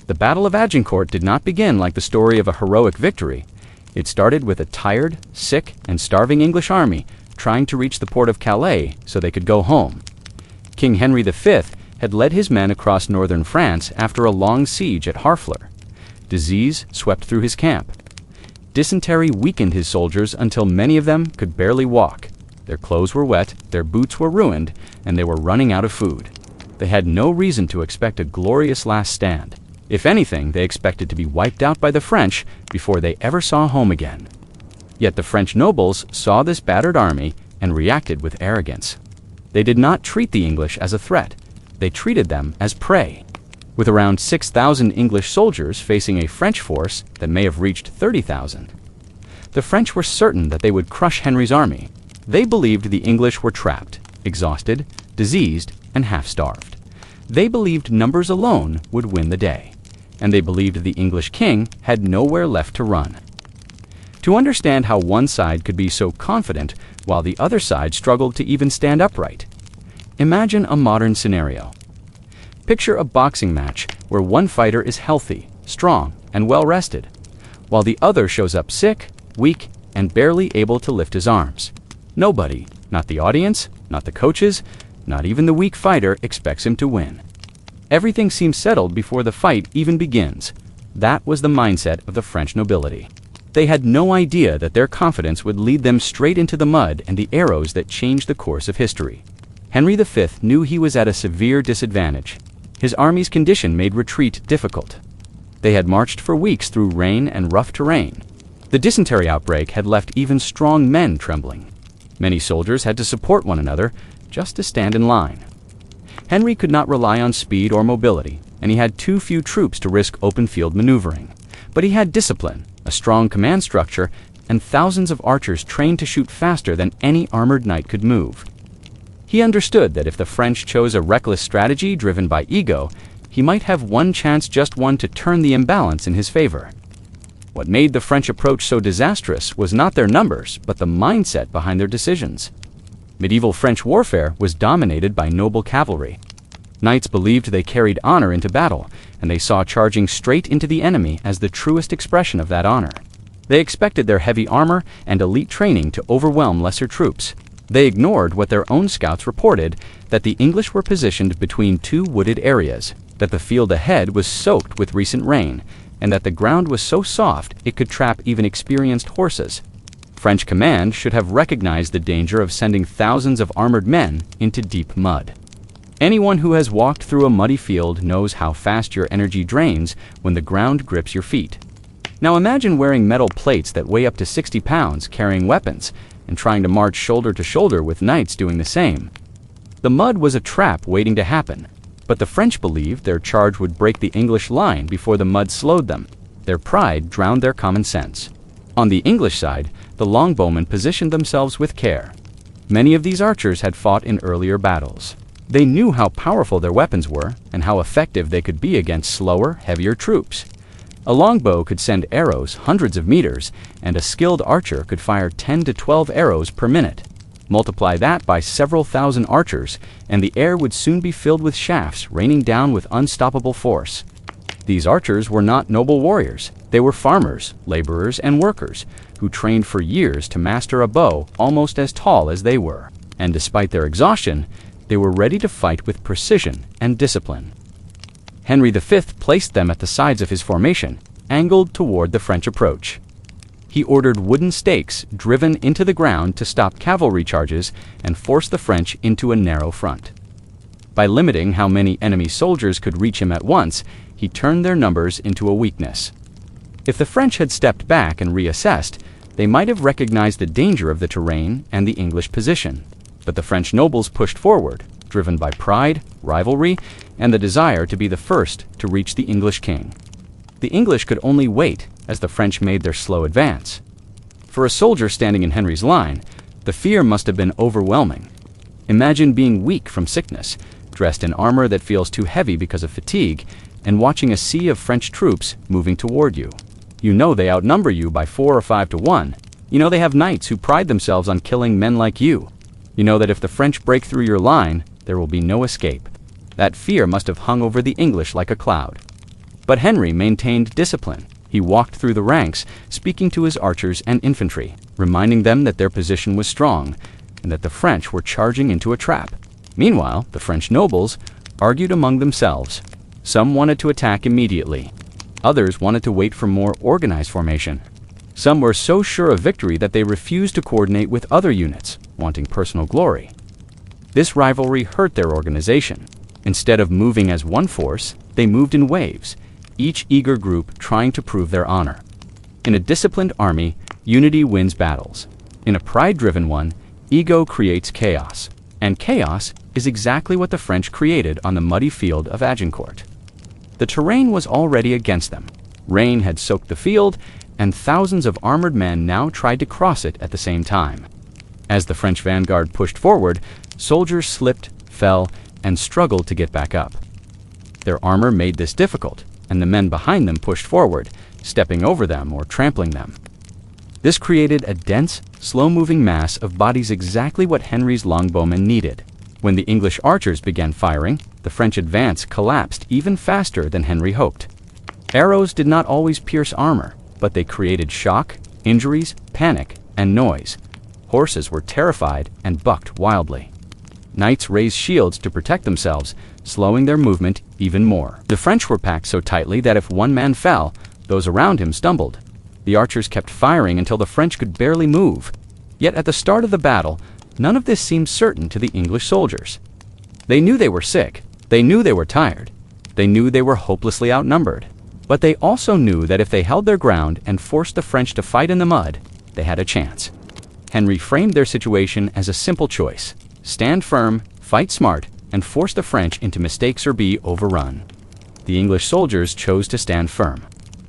The Battle of Agincourt did not begin like the story of a heroic victory. It started with a tired, sick, and starving English army trying to reach the port of Calais so they could go home. King Henry V had led his men across northern France after a long siege at Harfleur. Disease swept through his camp. Dysentery weakened his soldiers until many of them could barely walk. Their clothes were wet, their boots were ruined, and they were running out of food. They had no reason to expect a glorious last stand. If anything, they expected to be wiped out by the French before they ever saw home again. Yet the French nobles saw this battered army and reacted with arrogance. They did not treat the English as a threat. They treated them as prey. With around 6,000 English soldiers facing a French force that may have reached 30,000. The French were certain that they would crush Henry's army. They believed the English were trapped, exhausted, diseased, and half-starved. They believed numbers alone would win the day, and they believed the English king had nowhere left to run. To understand how one side could be so confident while the other side struggled to even stand upright, imagine a modern scenario. Picture a boxing match where one fighter is healthy, strong, and well-rested, while the other shows up sick, weak, and barely able to lift his arms. Nobody, not the audience, not the coaches, not even the weak fighter, expects him to win. Everything seems settled before the fight even begins. That was the mindset of the French nobility. They had no idea that their confidence would lead them straight into the mud and the arrows that changed the course of history. Henry V knew he was at a severe disadvantage. His army's condition made retreat difficult. They had marched for weeks through rain and rough terrain. The dysentery outbreak had left even strong men trembling. Many soldiers had to support one another just to stand in line. Henry could not rely on speed or mobility, and he had too few troops to risk open field maneuvering. But he had discipline, a strong command structure, and thousands of archers trained to shoot faster than any armored knight could move. He understood that if the French chose a reckless strategy driven by ego, he might have one chance, just one, to turn the imbalance in his favor. What made the French approach so disastrous was not their numbers, but the mindset behind their decisions. Medieval French warfare was dominated by noble cavalry. Knights believed they carried honor into battle, and they saw charging straight into the enemy as the truest expression of that honor. They expected their heavy armor and elite training to overwhelm lesser troops. They ignored what their own scouts reported, that the English were positioned between two wooded areas, that the field ahead was soaked with recent rain, and that the ground was so soft it could trap even experienced horses. French command should have recognized the danger of sending thousands of armored men into deep mud. Anyone who has walked through a muddy field knows how fast your energy drains when the ground grips your feet. Now imagine wearing metal plates that weigh up to 60 pounds, carrying weapons, and trying to march shoulder to shoulder with knights doing the same. The mud was a trap waiting to happen, but the French believed their charge would break the English line before the mud slowed them. Their pride drowned their common sense. On the English side, the longbowmen positioned themselves with care. Many of these archers had fought in earlier battles. They knew how powerful their weapons were and how effective they could be against slower, heavier troops. A longbow could send arrows hundreds of meters, and a skilled archer could fire 10 to 12 arrows per minute. Multiply that by several thousand archers, and the air would soon be filled with shafts raining down with unstoppable force. These archers were not noble warriors. They were farmers, laborers, and workers who trained for years to master a bow almost as tall as they were. And despite their exhaustion, they were ready to fight with precision and discipline. Henry V placed them at the sides of his formation, angled toward the French approach. He ordered wooden stakes driven into the ground to stop cavalry charges and force the French into a narrow front. By limiting how many enemy soldiers could reach him at once, he turned their numbers into a weakness. If the French had stepped back and reassessed, they might have recognized the danger of the terrain and the English position. But the French nobles pushed forward, driven by pride, rivalry, and the desire to be the first to reach the English king. The English could only wait as the French made their slow advance. For a soldier standing in Henry's line, the fear must have been overwhelming. Imagine being weak from sickness, dressed in armor that feels too heavy because of fatigue, and watching a sea of French troops moving toward you. You know they outnumber you by 4 or 5 to 1. You know they have knights who pride themselves on killing men like you. You know that if the French break through your line, there will be no escape. That fear must have hung over the English like a cloud. But Henry maintained discipline. He walked through the ranks, speaking to his archers and infantry, reminding them that their position was strong and that the French were charging into a trap. Meanwhile, the French nobles argued among themselves. Some wanted to attack immediately. Others wanted to wait for more organized formation. Some were so sure of victory that they refused to coordinate with other units, wanting personal glory. This rivalry hurt their organization. Instead of moving as one force, they moved in waves, each eager group trying to prove their honor. In a disciplined army, unity wins battles. In a pride-driven one, ego creates chaos. And chaos is exactly what the French created on the muddy field of Agincourt. The terrain was already against them. Rain had soaked the field, and thousands of armored men now tried to cross it at the same time. As the French vanguard pushed forward, soldiers slipped, fell, and struggled to get back up. Their armor made this difficult, and the men behind them pushed forward, stepping over them or trampling them. This created a dense, slow-moving mass of bodies, exactly what Henry's longbowmen needed. When the English archers began firing, the French advance collapsed even faster than Henry hoped. Arrows did not always pierce armor, but they created shock, injuries, panic, and noise. Horses were terrified and bucked wildly. Knights raised shields to protect themselves, slowing their movement even more. The French were packed so tightly that if one man fell, those around him stumbled. The archers kept firing until the French could barely move. Yet at the start of the battle, none of this seemed certain to the English soldiers. They knew they were sick. They knew they were tired. They knew they were hopelessly outnumbered. But they also knew that if they held their ground and forced the French to fight in the mud, they had a chance. Henry framed their situation as a simple choice: stand firm, fight smart, and force the French into mistakes or be overrun. The English soldiers chose to stand firm.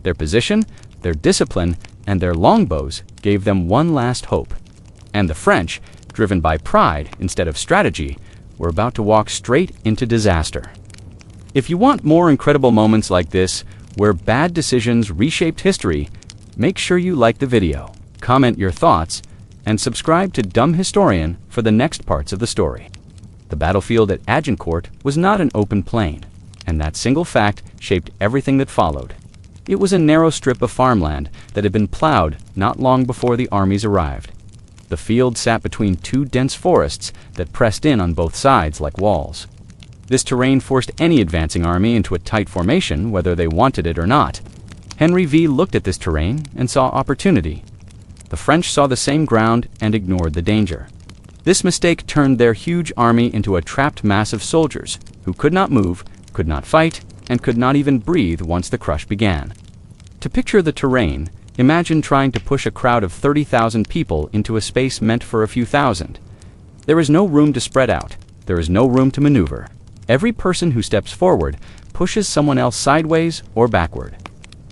Their position, their discipline, and their longbows gave them one last hope. And the French, driven by pride instead of strategy, were about to walk straight into disaster. If you want more incredible moments like this, where bad decisions reshaped history, make sure you like the video, comment your thoughts, and subscribe to Dumb Historian for the next parts of the story. The battlefield at Agincourt was not an open plain, and that single fact shaped everything that followed. It was a narrow strip of farmland that had been plowed not long before the armies arrived. The field sat between two dense forests that pressed in on both sides like walls. This terrain forced any advancing army into a tight formation, whether they wanted it or not. Henry V looked at this terrain and saw opportunity. The French saw the same ground and ignored the danger. This mistake turned their huge army into a trapped mass of soldiers who could not move, could not fight, and could not even breathe once the crush began. To picture the terrain, imagine trying to push a crowd of 30,000 people into a space meant for a few thousand. There is no room to spread out. There is no room to maneuver. Every person who steps forward pushes someone else sideways or backward.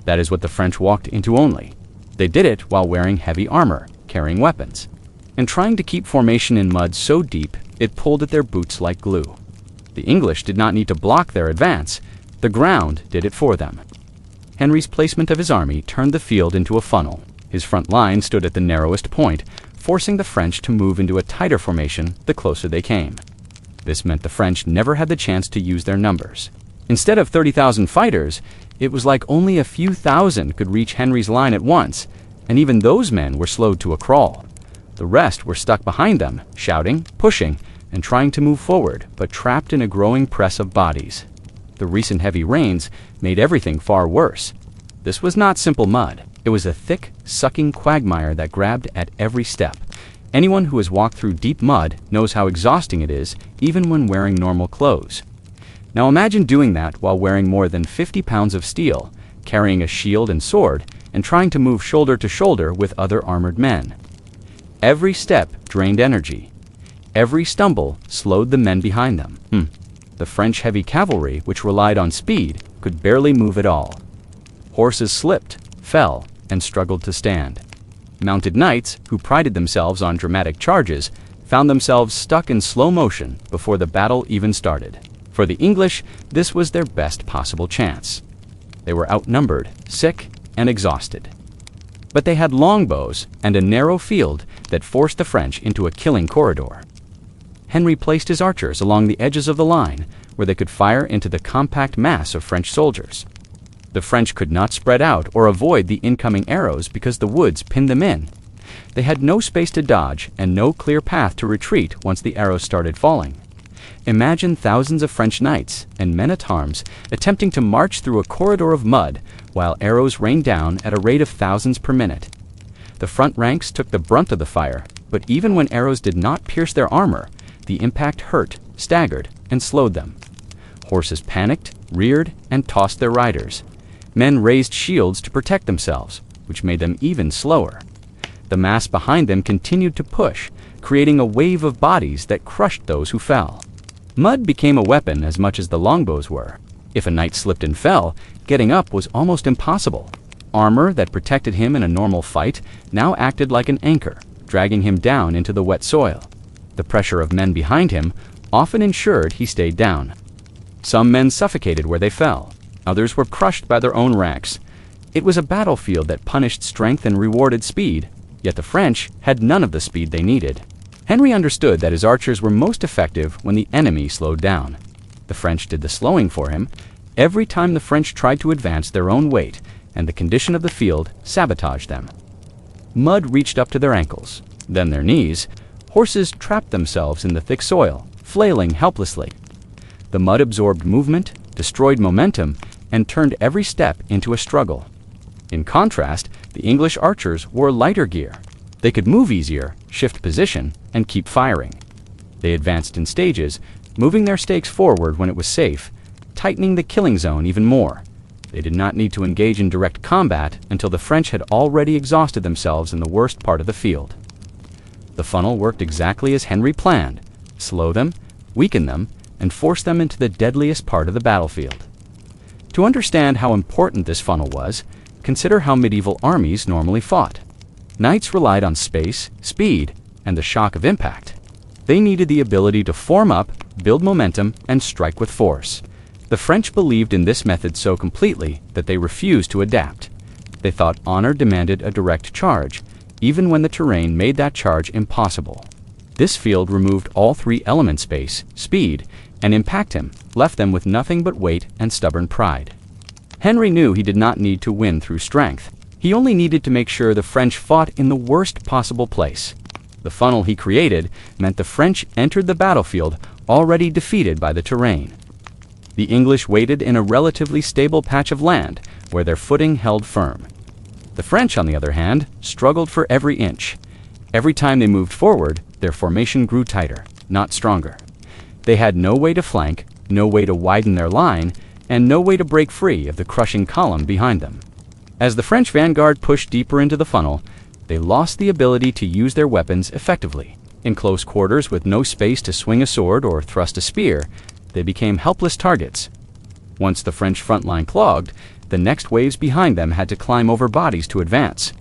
That is what the French walked into only. They did it while wearing heavy armor, carrying weapons, and trying to keep formation in mud so deep it pulled at their boots like glue. The English did not need to block their advance. The ground did it for them. Henry's placement of his army turned the field into a funnel. His front line stood at the narrowest point, forcing the French to move into a tighter formation the closer they came. This meant the French never had the chance to use their numbers. Instead of 30,000 fighters, it was like only a few thousand could reach Henry's line at once, and even those men were slowed to a crawl. The rest were stuck behind them, shouting, pushing, and trying to move forward, but trapped in a growing press of bodies. The recent heavy rains made everything far worse. This was not simple mud. It was a thick, sucking quagmire that grabbed at every step. Anyone who has walked through deep mud knows how exhausting it is, even when wearing normal clothes. Now imagine doing that while wearing more than 50 pounds of steel, carrying a shield and sword, and trying to move shoulder to shoulder with other armored men. Every step drained energy. Every stumble slowed the men behind them. The French heavy cavalry, which relied on speed, could barely move at all. Horses slipped, fell, and struggled to stand. Mounted knights, who prided themselves on dramatic charges, found themselves stuck in slow motion before the battle even started. For the English, this was their best possible chance. They were outnumbered, sick, and exhausted. But they had longbows and a narrow field that forced the French into a killing corridor. Henry placed his archers along the edges of the line, where they could fire into the compact mass of French soldiers. The French could not spread out or avoid the incoming arrows because the woods pinned them in. They had no space to dodge and no clear path to retreat once the arrows started falling. Imagine thousands of French knights and men-at-arms attempting to march through a corridor of mud while arrows rained down at a rate of thousands per minute. The front ranks took the brunt of the fire, but even when arrows did not pierce their armor, the impact hurt, staggered, and slowed them. Horses panicked, reared, and tossed their riders. Men raised shields to protect themselves, which made them even slower. The mass behind them continued to push, creating a wave of bodies that crushed those who fell. Mud became a weapon as much as the longbows were. If a knight slipped and fell, getting up was almost impossible. Armor that protected him in a normal fight now acted like an anchor, dragging him down into the wet soil. The pressure of men behind him often ensured he stayed down. Some men suffocated where they fell. Others were crushed by their own ranks. It was a battlefield that punished strength and rewarded speed, yet the French had none of the speed they needed. Henry understood that his archers were most effective when the enemy slowed down. The French did the slowing for him. Every time the French tried to advance, their own weight and the condition of the field sabotaged them. Mud reached up to their ankles, then their knees. Horses trapped themselves in the thick soil, flailing helplessly. The mud absorbed movement, destroyed momentum, and turned every step into a struggle. In contrast, the English archers wore lighter gear. They could move easier, shift position, and keep firing. They advanced in stages, moving their stakes forward when it was safe, tightening the killing zone even more. They did not need to engage in direct combat until the French had already exhausted themselves in the worst part of the field. The funnel worked exactly as Henry planned: slow them, weaken them, and force them into the deadliest part of the battlefield. To understand how important this funnel was, consider how medieval armies normally fought. Knights relied on space, speed, and the shock of impact. They needed the ability to form up, build momentum, and strike with force. The French believed in this method so completely that they refused to adapt. They thought honor demanded a direct charge, even when the terrain made that charge impossible. This field removed all three elements: space, speed, and impact him, left them with nothing but weight and stubborn pride. Henry knew he did not need to win through strength. He only needed to make sure the French fought in the worst possible place. The funnel he created meant the French entered the battlefield already defeated by the terrain. The English waited in a relatively stable patch of land where their footing held firm. The French, on the other hand, struggled for every inch. Every time they moved forward, their formation grew tighter, not stronger. They had no way to flank, no way to widen their line, and no way to break free of the crushing column behind them. As the French vanguard pushed deeper into the funnel, they lost the ability to use their weapons effectively. In close quarters, with no space to swing a sword or thrust a spear, they became helpless targets. Once the French front line clogged, the next waves behind them had to climb over bodies to advance.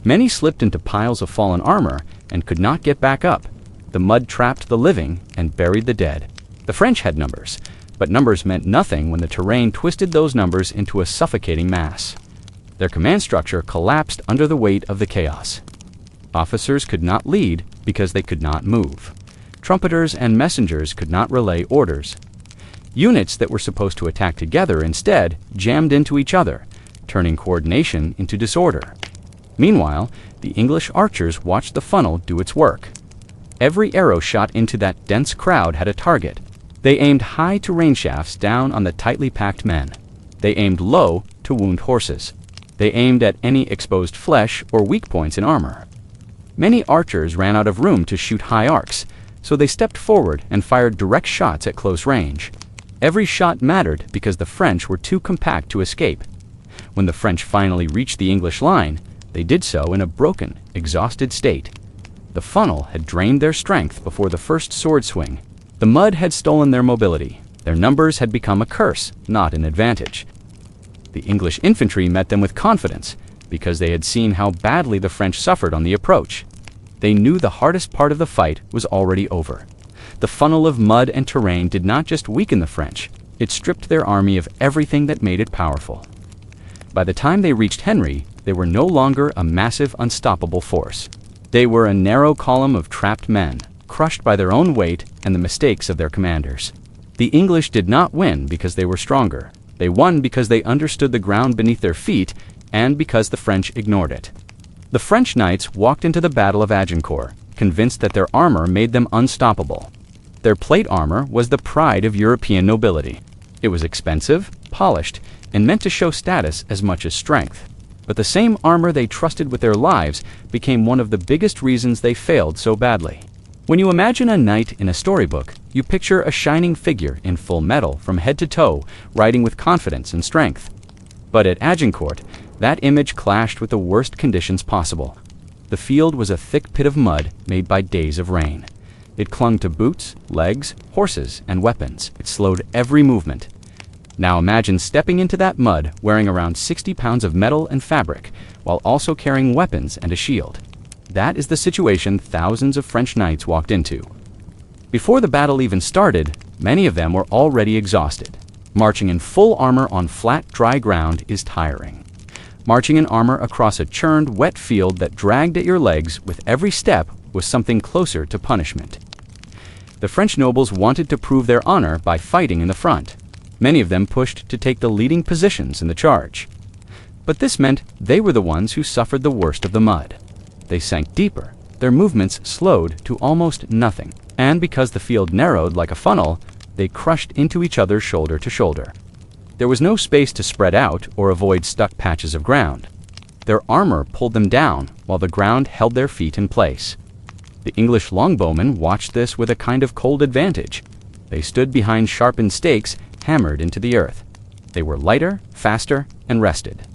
Many slipped into piles of fallen armor and could not get back up. The mud trapped the living and buried the dead. The French had numbers, but numbers meant nothing when the terrain twisted those numbers into a suffocating mass. Their command structure collapsed under the weight of the chaos. Officers could not lead because they could not move. Trumpeters and messengers could not relay orders. Units that were supposed to attack together instead jammed into each other, turning coordination into disorder. Meanwhile, the English archers watched the funnel do its work. Every arrow shot into that dense crowd had a target. They aimed high to rain shafts down on the tightly packed men. They aimed low to wound horses. They aimed at any exposed flesh or weak points in armor. Many archers ran out of room to shoot high arcs, so they stepped forward and fired direct shots at close range. Every shot mattered because the French were too compact to escape. When the French finally reached the English line, they did so in a broken, exhausted state. The funnel had drained their strength before the first sword swing. The mud had stolen their mobility. Their numbers had become a curse, not an advantage. The English infantry met them with confidence because they had seen how badly the French suffered on the approach. They knew the hardest part of the fight was already over. The funnel of mud and terrain did not just weaken the French, it stripped their army of everything that made it powerful. By the time they reached Henry, they were no longer a massive, unstoppable force. They were a narrow column of trapped men, crushed by their own weight and the mistakes of their commanders. The English did not win because they were stronger. They won because they understood the ground beneath their feet and because the French ignored it. The French knights walked into the Battle of Agincourt, convinced that their armor made them unstoppable. Their plate armor was the pride of European nobility. It was expensive, polished, and meant to show status as much as strength. But the same armor they trusted with their lives became one of the biggest reasons they failed so badly. When you imagine a knight in a storybook, you picture a shining figure in full metal from head to toe, riding with confidence and strength. But at Agincourt, that image clashed with the worst conditions possible. The field was a thick pit of mud made by days of rain. It clung to boots, legs, horses, and weapons. It slowed every movement. Now imagine stepping into that mud wearing around 60 pounds of metal and fabric, while also carrying weapons and a shield. That is the situation thousands of French knights walked into. Before the battle even started, many of them were already exhausted. Marching in full armor on flat, dry ground is tiring. Marching in armor across a churned, wet field that dragged at your legs with every step was something closer to punishment. The French nobles wanted to prove their honor by fighting in the front. Many of them pushed to take the leading positions in the charge. But this meant they were the ones who suffered the worst of the mud. They sank deeper, their movements slowed to almost nothing, and because the field narrowed like a funnel, they crushed into each other shoulder to shoulder. There was no space to spread out or avoid stuck patches of ground. Their armor pulled them down while the ground held their feet in place. The English longbowmen watched this with a kind of cold advantage. They stood behind sharpened stakes hammered into the earth. They were lighter, faster, and rested.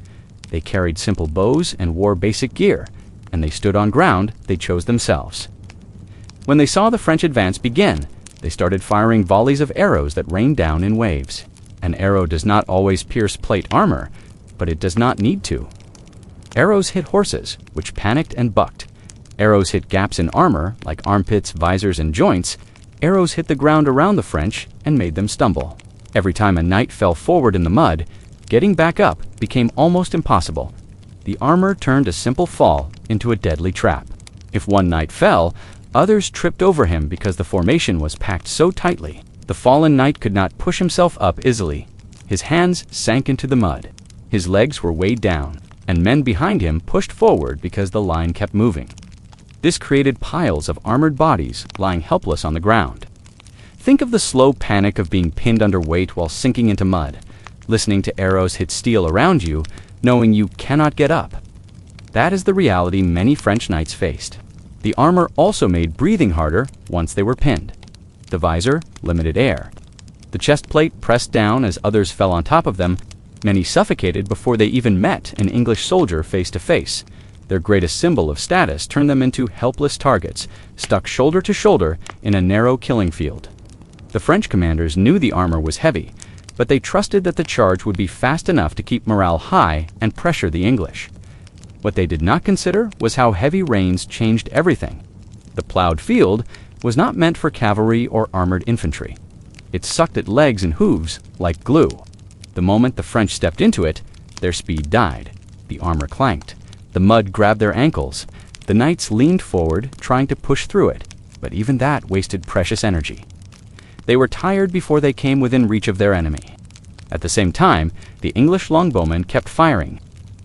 They carried simple bows and wore basic gear, and they stood on ground they chose themselves. When they saw the French advance begin, they started firing volleys of arrows that rained down in waves. An arrow does not always pierce plate armor, but it does not need to. Arrows hit horses, which panicked and bucked. Arrows hit gaps in armor, like armpits, visors, and joints. Arrows hit the ground around the French and made them stumble. Every time a knight fell forward in the mud, getting back up became almost impossible. The armor turned a simple fall into a deadly trap. If one knight fell, others tripped over him because the formation was packed so tightly. The fallen knight could not push himself up easily. His hands sank into the mud. His legs were weighed down, and men behind him pushed forward because the line kept moving. This created piles of armored bodies lying helpless on the ground. Think of the slow panic of being pinned under weight while sinking into mud, listening to arrows hit steel around you, knowing you cannot get up. That is the reality many French knights faced. The armor also made breathing harder once they were pinned. The visor limited air. The chest plate pressed down as others fell on top of them. Many suffocated before they even met an English soldier face to face. Their greatest symbol of status turned them into helpless targets, stuck shoulder to shoulder in a narrow killing field. The French commanders knew the armor was heavy, but they trusted that the charge would be fast enough to keep morale high and pressure the English. What they did not consider was how heavy rains changed everything. The plowed field was not meant for cavalry or armored infantry. It sucked at legs and hooves like glue. The moment the French stepped into it, their speed died. The armor clanked. The mud grabbed their ankles. The knights leaned forward, trying to push through it, but even that wasted precious energy. They were tired before they came within reach of their enemy. At the same time, the English longbowmen kept firing.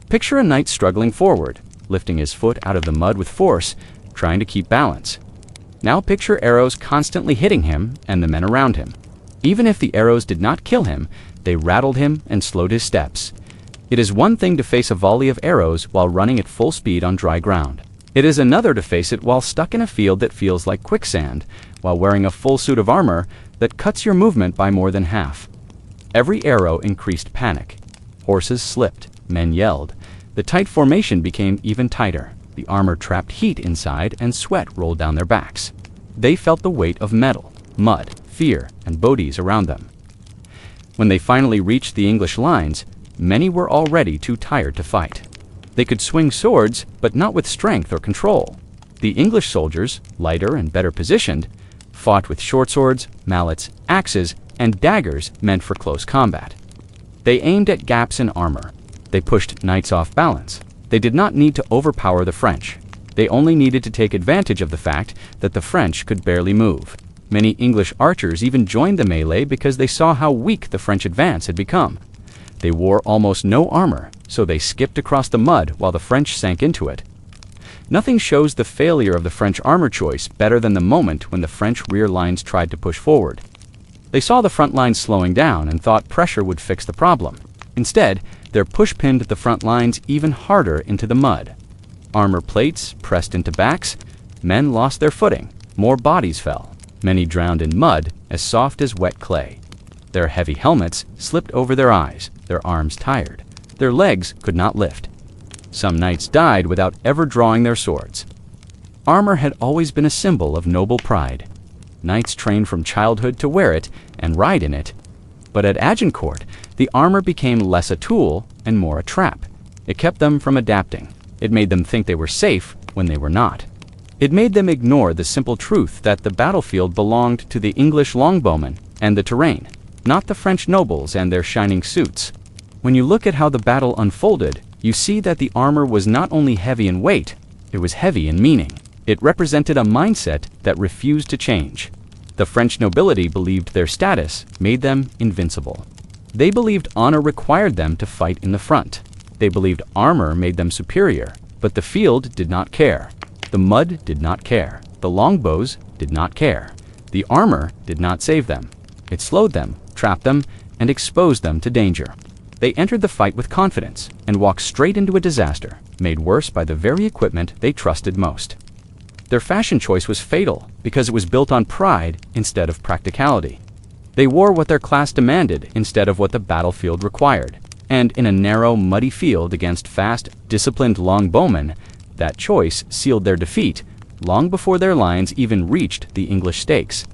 Picture a knight struggling forward, lifting his foot out of the mud with force, trying to keep balance. Now picture arrows constantly hitting him and the men around him. Even if the arrows did not kill him, they rattled him and slowed his steps. It is one thing to face a volley of arrows while running at full speed on dry ground. It is another to face it while stuck in a field that feels like quicksand, while wearing a full suit of armor that cuts your movement by more than half. Every arrow increased panic. Horses slipped, men yelled. The tight formation became even tighter. The armor trapped heat inside and sweat rolled down their backs. They felt the weight of metal, mud, fear, and bodies around them. When they finally reached the English lines, many were already too tired to fight. They could swing swords, but not with strength or control. The English soldiers, lighter and better positioned, fought with short swords, mallets, axes, and daggers meant for close combat. They aimed at gaps in armor. They pushed knights off balance. They did not need to overpower the French. They only needed to take advantage of the fact that the French could barely move. Many English archers even joined the melee because they saw how weak the French advance had become. They wore almost no armor, so they skipped across the mud while the French sank into it. Nothing shows the failure of the French armor choice better than the moment when the French rear lines tried to push forward. They saw the front lines slowing down and thought pressure would fix the problem. Instead, their push pinned the front lines even harder into the mud. Armor plates pressed into backs, men lost their footing, more bodies fell. Many drowned in mud as soft as wet clay. Their heavy helmets slipped over their eyes, their arms tired. Their legs could not lift. Some knights died without ever drawing their swords. Armor had always been a symbol of noble pride. Knights trained from childhood to wear it and ride in it. But at Agincourt, the armor became less a tool and more a trap. It kept them from adapting. It made them think they were safe when they were not. It made them ignore the simple truth that the battlefield belonged to the English longbowmen and the terrain, not the French nobles and their shining suits. When you look at how the battle unfolded, you see that the armor was not only heavy in weight, it was heavy in meaning. It represented a mindset that refused to change. The French nobility believed their status made them invincible. They believed honor required them to fight in the front. They believed armor made them superior, but the field did not care. The mud did not care. The longbows did not care. The armor did not save them. It slowed them, trapped them, and exposed them to danger. They entered the fight with confidence and walked straight into a disaster, made worse by the very equipment they trusted most. Their fashion choice was fatal because it was built on pride instead of practicality. They wore what their class demanded instead of what the battlefield required. And in a narrow, muddy field against fast, disciplined longbowmen, that choice sealed their defeat long before their lines even reached the English stakes.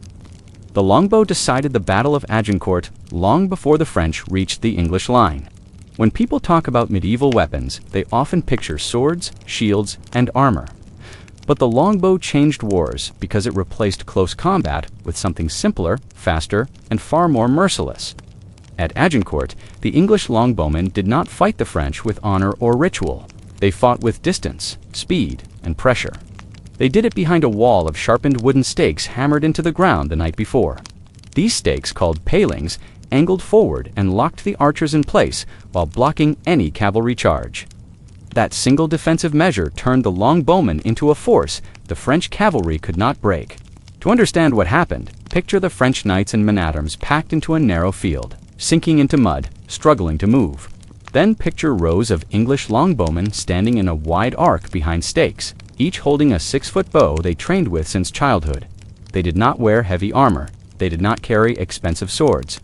The longbow decided the Battle of Agincourt long before the French reached the English line. When people talk about medieval weapons, they often picture swords, shields, and armor. But the longbow changed wars because it replaced close combat with something simpler, faster, and far more merciless. At Agincourt, the English longbowmen did not fight the French with honor or ritual. They fought with distance, speed, and pressure. They did it behind a wall of sharpened wooden stakes hammered into the ground the night before. These stakes, called palings, angled forward and locked the archers in place while blocking any cavalry charge. That single defensive measure turned the longbowmen into a force the French cavalry could not break. To understand what happened, picture the French knights and men-at-arms packed into a narrow field, sinking into mud, struggling to move. Then picture rows of English longbowmen standing in a wide arc behind stakes, each holding a 6-foot bow they trained with since childhood. They did not wear heavy armor. They did not carry expensive swords.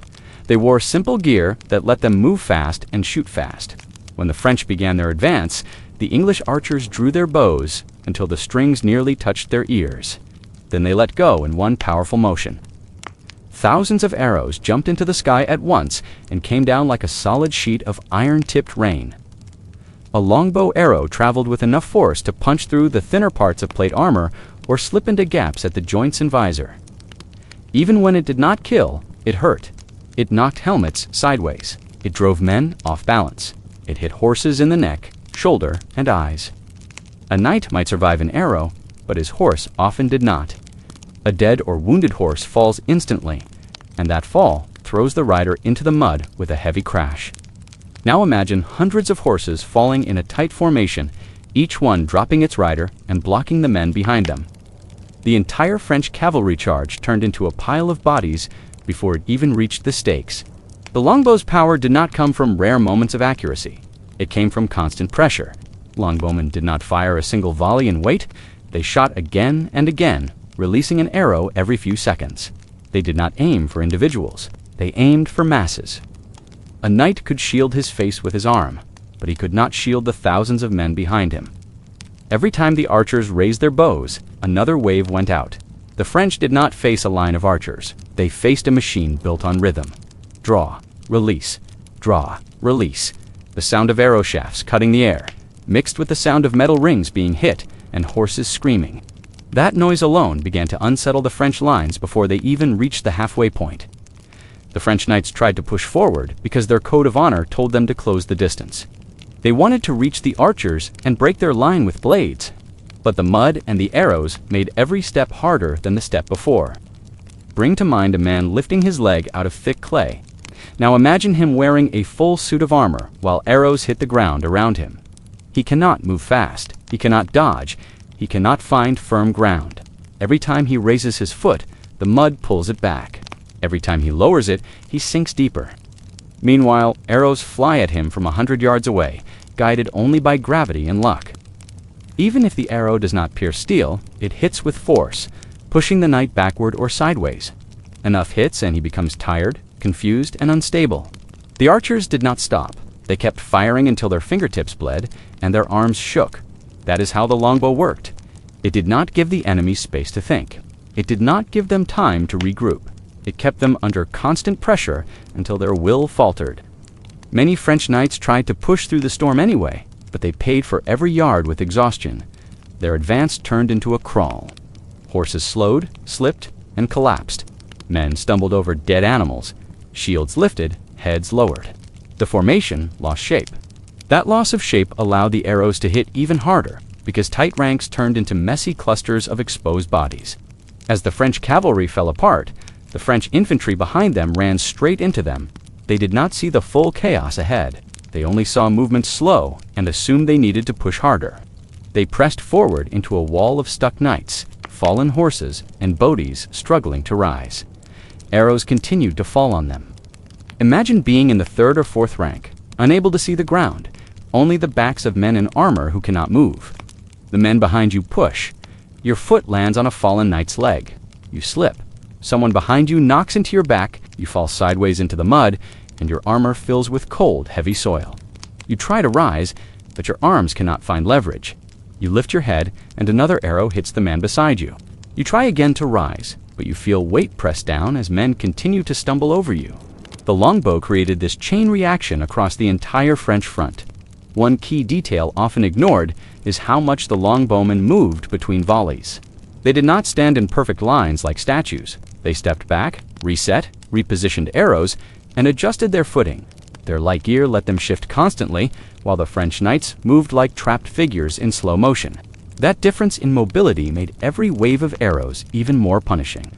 They wore simple gear that let them move fast and shoot fast. When the French began their advance, the English archers drew their bows until the strings nearly touched their ears. Then they let go in one powerful motion. Thousands of arrows jumped into the sky at once and came down like a solid sheet of iron-tipped rain. A longbow arrow traveled with enough force to punch through the thinner parts of plate armor or slip into gaps at the joints and visor. Even when it did not kill, it hurt. It knocked helmets sideways. It drove men off balance. It hit horses in the neck, shoulder, and eyes. A knight might survive an arrow, but his horse often did not. A dead or wounded horse falls instantly, and that fall throws the rider into the mud with a heavy crash. Now imagine hundreds of horses falling in a tight formation, each one dropping its rider and blocking the men behind them. The entire French cavalry charge turned into a pile of bodies before it even reached the stakes. The longbow's power did not come from rare moments of accuracy. It came from constant pressure. Longbowmen did not fire a single volley and wait. They shot again and again, releasing an arrow every few seconds. They did not aim for individuals. They aimed for masses. A knight could shield his face with his arm, but he could not shield the thousands of men behind him. Every time the archers raised their bows, another wave went out. The French did not face a line of archers. They faced a machine built on rhythm. Draw, release, draw, release. The sound of arrow shafts cutting the air, mixed with the sound of metal rings being hit and horses screaming. That noise alone began to unsettle the French lines before they even reached the halfway point. The French knights tried to push forward because their code of honor told them to close the distance. They wanted to reach the archers and break their line with blades, but the mud and the arrows made every step harder than the step before. Bring to mind a man lifting his leg out of thick clay. Now imagine him wearing a full suit of armor while arrows hit the ground around him. He cannot move fast. He cannot dodge. He cannot find firm ground. Every time he raises his foot, the mud pulls it back. Every time he lowers it, he sinks deeper. Meanwhile, arrows fly at him from 100 yards away, guided only by gravity and luck. Even if the arrow does not pierce steel, it hits with force, pushing the knight backward or sideways. Enough hits and he becomes tired, confused, and unstable. The archers did not stop. They kept firing until their fingertips bled and their arms shook. That is how the longbow worked. It did not give the enemy space to think. It did not give them time to regroup. It kept them under constant pressure until their will faltered. Many French knights tried to push through the storm anyway, but they paid for every yard with exhaustion. Their advance turned into a crawl. Horses slowed, slipped, and collapsed. Men stumbled over dead animals. Shields lifted, heads lowered. The formation lost shape. That loss of shape allowed the arrows to hit even harder, because tight ranks turned into messy clusters of exposed bodies. As the French cavalry fell apart, the French infantry behind them ran straight into them. They did not see the full chaos ahead. They only saw movement slow and assumed they needed to push harder. They pressed forward into a wall of stuck knights, fallen horses, and bodies struggling to rise. Arrows continued to fall on them. Imagine being in the third or fourth rank, unable to see the ground, only the backs of men in armor who cannot move. The men behind you push. Your foot lands on a fallen knight's leg. You slip. Someone behind you knocks into your back, you fall sideways into the mud, and your armor fills with cold, heavy soil. You try to rise, but your arms cannot find leverage. You lift your head, and another arrow hits the man beside you. You try again to rise, but you feel weight pressed down as men continue to stumble over you. The longbow created this chain reaction across the entire French front. One key detail often ignored is how much the longbowmen moved between volleys. They did not stand in perfect lines like statues. They stepped back, reset, repositioned arrows, and adjusted their footing. Their light gear let them shift constantly, while the French knights moved like trapped figures in slow motion. That difference in mobility made every wave of arrows even more punishing.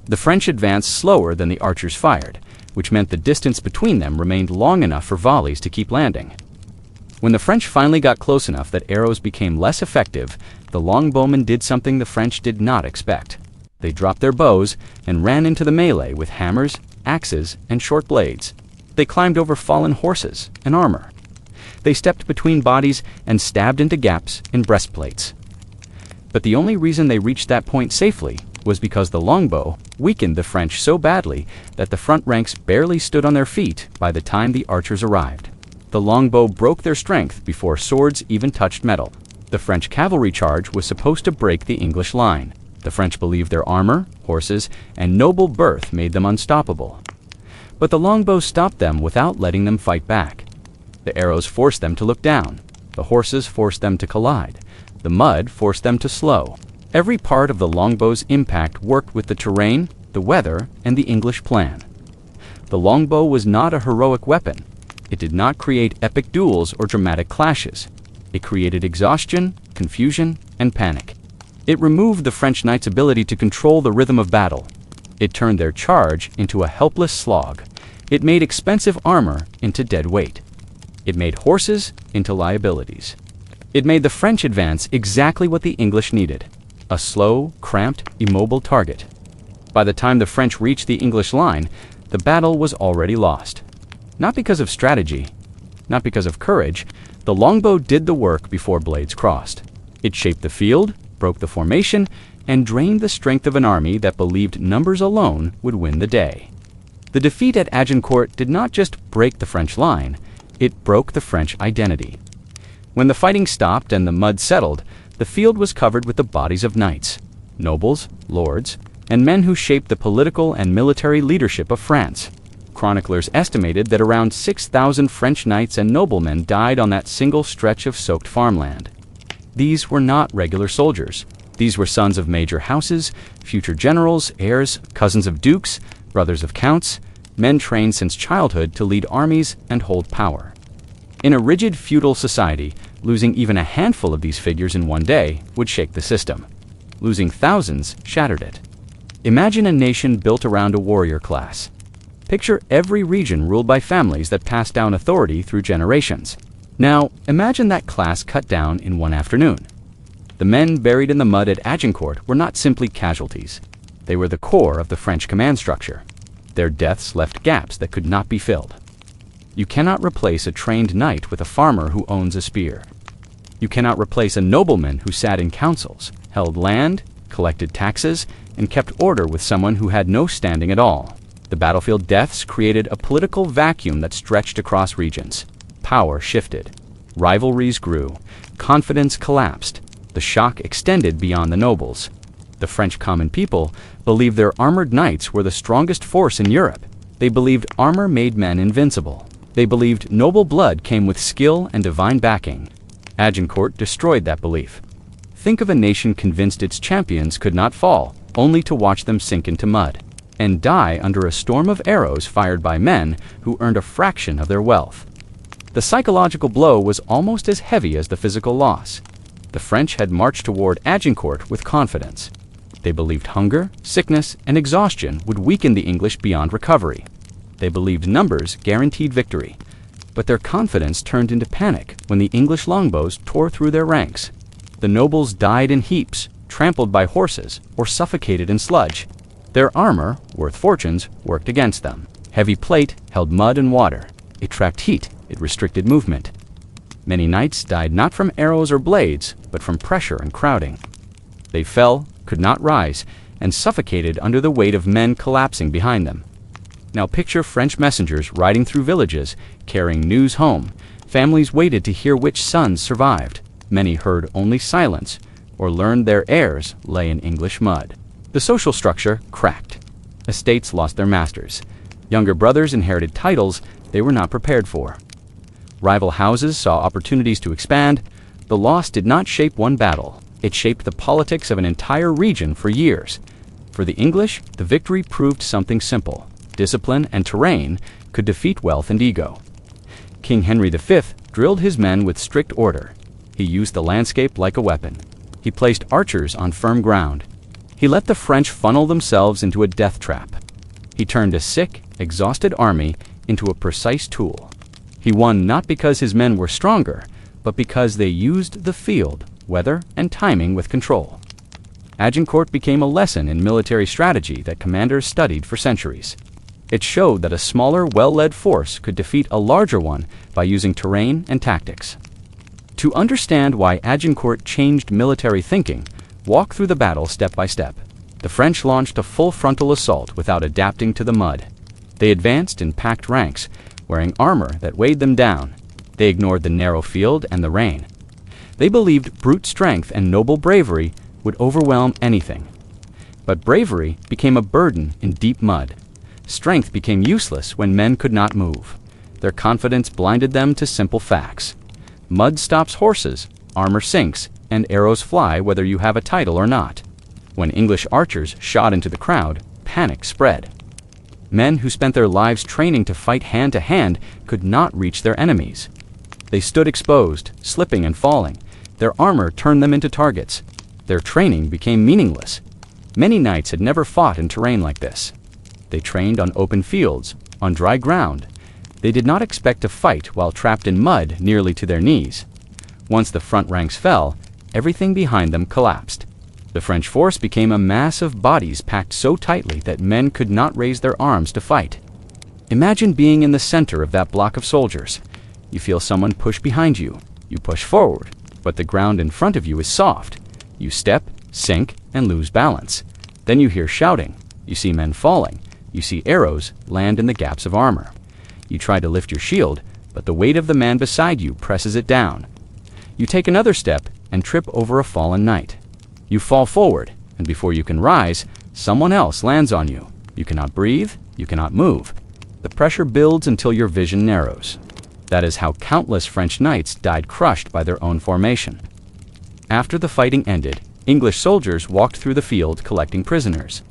The French advanced slower than the archers fired, which meant the distance between them remained long enough for volleys to keep landing. When the French finally got close enough that arrows became less effective, the longbowmen did something the French did not expect. They dropped their bows and ran into the melee with hammers, axes, and short blades. They climbed over fallen horses and armor. They stepped between bodies and stabbed into gaps in breastplates. But the only reason they reached that point safely was because the longbow weakened the French so badly that the front ranks barely stood on their feet by the time the archers arrived. The longbow broke their strength before swords even touched metal. The French cavalry charge was supposed to break the English line. The French believed their armor, horses, and noble birth made them unstoppable. But the longbow stopped them without letting them fight back. The arrows forced them to look down. The horses forced them to collide. The mud forced them to slow. Every part of the longbow's impact worked with the terrain, the weather, and the English plan. The longbow was not a heroic weapon. It did not create epic duels or dramatic clashes. It created exhaustion, confusion, and panic. It removed the French knights' ability to control the rhythm of battle. It turned their charge into a helpless slog. It made expensive armor into dead weight. It made horses into liabilities. It made the French advance exactly what the English needed: a slow, cramped, immobile target. By the time the French reached the English line, the battle was already lost. Not because of strategy, not because of courage. The longbow did the work before blades crossed. It shaped the field, broke the formation, and drained the strength of an army that believed numbers alone would win the day. The defeat at Agincourt did not just break the French line, it broke the French identity. When the fighting stopped and the mud settled, the field was covered with the bodies of knights, nobles, lords, and men who shaped the political and military leadership of France. Chroniclers estimated that around 6,000 French knights and noblemen died on that single stretch of soaked farmland. These were not regular soldiers. These were sons of major houses, future generals, heirs, cousins of dukes, brothers of counts, men trained since childhood to lead armies and hold power. In a rigid feudal society, losing even a handful of these figures in one day would shake the system. Losing thousands shattered it. Imagine a nation built around a warrior class. Picture every region ruled by families that passed down authority through generations. Now, imagine that class cut down in one afternoon. The men buried in the mud at Agincourt were not simply casualties. They were the core of the French command structure. Their deaths left gaps that could not be filled. You cannot replace a trained knight with a farmer who owns a spear. You cannot replace a nobleman who sat in councils, held land, collected taxes, and kept order with someone who had no standing at all. The battlefield deaths created a political vacuum that stretched across regions. Power shifted. Rivalries grew. Confidence collapsed. The shock extended beyond the nobles. The French common people believed their armored knights were the strongest force in Europe. They believed armor made men invincible. They believed noble blood came with skill and divine backing. Agincourt destroyed that belief. Think of a nation convinced its champions could not fall, only to watch them sink into mud and die under a storm of arrows fired by men who earned a fraction of their wealth. The psychological blow was almost as heavy as the physical loss. The French had marched toward Agincourt with confidence. They believed hunger, sickness, and exhaustion would weaken the English beyond recovery. They believed numbers guaranteed victory. But their confidence turned into panic when the English longbows tore through their ranks. The nobles died in heaps, trampled by horses, or suffocated in sludge. Their armor, worth fortunes, worked against them. Heavy plate held mud and water. It trapped heat. It restricted movement. Many knights died not from arrows or blades, but from pressure and crowding. They fell, could not rise, and suffocated under the weight of men collapsing behind them. Now picture French messengers riding through villages, carrying news home. Families waited to hear which sons survived. Many heard only silence, or learned their heirs lay in English mud. The social structure cracked. Estates lost their masters. Younger brothers inherited titles they were not prepared for. Rival houses saw opportunities to expand. The loss did not shape one battle. It shaped the politics of an entire region for years. For the English, the victory proved something simple. Discipline and terrain could defeat wealth and ego. King Henry V drilled his men with strict order. He used the landscape like a weapon. He placed archers on firm ground. He let the French funnel themselves into a death trap. He turned a sick, exhausted army into a precise tool. He won not because his men were stronger, but because they used the field, weather, and timing with control. Agincourt became a lesson in military strategy that commanders studied for centuries. It showed that a smaller, well-led force could defeat a larger one by using terrain and tactics. To understand why Agincourt changed military thinking, walk through the battle step by step. The French launched a full frontal assault without adapting to the mud. They advanced in packed ranks, wearing armor that weighed them down. They ignored the narrow field and the rain. They believed brute strength and noble bravery would overwhelm anything. But bravery became a burden in deep mud. Strength became useless when men could not move. Their confidence blinded them to simple facts. Mud stops horses, armor sinks, and arrows fly whether you have a title or not. When English archers shot into the crowd, panic spread. Men who spent their lives training to fight hand to hand could not reach their enemies. They stood exposed, slipping and falling. Their armor turned them into targets. Their training became meaningless. Many knights had never fought in terrain like this. They trained on open fields, on dry ground. They did not expect to fight while trapped in mud nearly to their knees. Once the front ranks fell, everything behind them collapsed. The French force became a mass of bodies packed so tightly that men could not raise their arms to fight. Imagine being in the center of that block of soldiers. You feel someone push behind you. You push forward, but the ground in front of you is soft. You step, sink, and lose balance. Then you hear shouting. You see men falling. You see arrows land in the gaps of armor. You try to lift your shield, but the weight of the man beside you presses it down. You take another step and trip over a fallen knight. You fall forward, and before you can rise, someone else lands on you. You cannot breathe, you cannot move. The pressure builds until your vision narrows. That is how countless French knights died crushed by their own formation. After the fighting ended, English soldiers walked through the field collecting prisoners.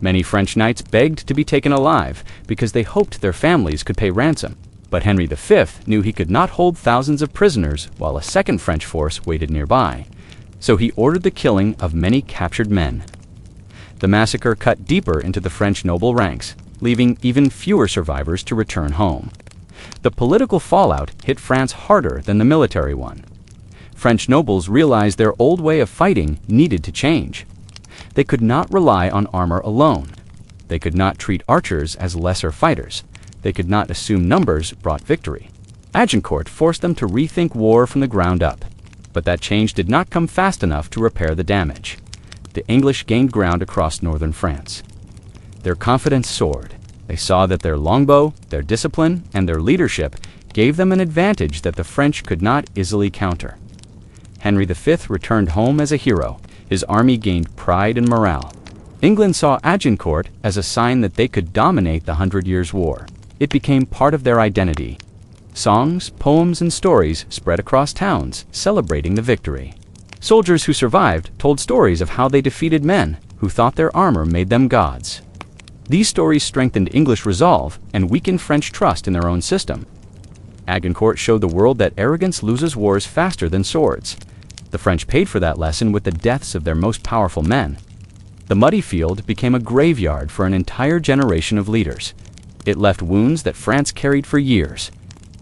Many French knights begged to be taken alive because they hoped their families could pay ransom. But Henry V knew he could not hold thousands of prisoners while a second French force waited nearby. So he ordered the killing of many captured men. The massacre cut deeper into the French noble ranks. leaving even fewer survivors to return home. The political fallout hit France harder than the military one. French nobles realized their old way of fighting needed to change. They could not rely on armor alone. They could not treat archers as lesser fighters. They could not assume numbers brought victory. Agincourt forced them to rethink war from the ground up. But that change did not come fast enough to repair the damage. The English gained ground across northern France. Their confidence soared. They saw that their longbow, their discipline, and their leadership gave them an advantage that the French could not easily counter. Henry V returned home as a hero. His army gained pride and morale. England saw Agincourt as a sign that they could dominate the 100 Years' War. It became part of their identity. Songs, poems, and stories spread across towns, celebrating the victory. Soldiers who survived told stories of how they defeated men who thought their armor made them gods. These stories strengthened English resolve and weakened French trust in their own system. Agincourt showed the world that arrogance loses wars faster than swords. The French paid for that lesson with the deaths of their most powerful men. The muddy field became a graveyard for an entire generation of leaders. It left wounds that France carried for years.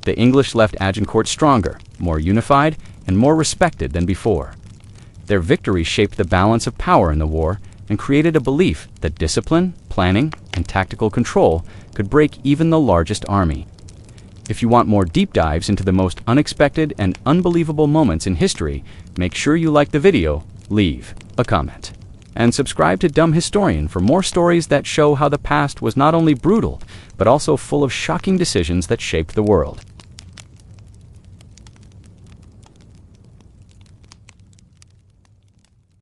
The English left Agincourt stronger, more unified, and more respected than before. Their victory shaped the balance of power in the war and created a belief that discipline, planning, and tactical control could break even the largest army. If you want more deep dives into the most unexpected and unbelievable moments in history, make sure you like the video, leave a comment, and subscribe to Dumb Historian for more stories that show how the past was not only brutal, but also full of shocking decisions that shaped the world.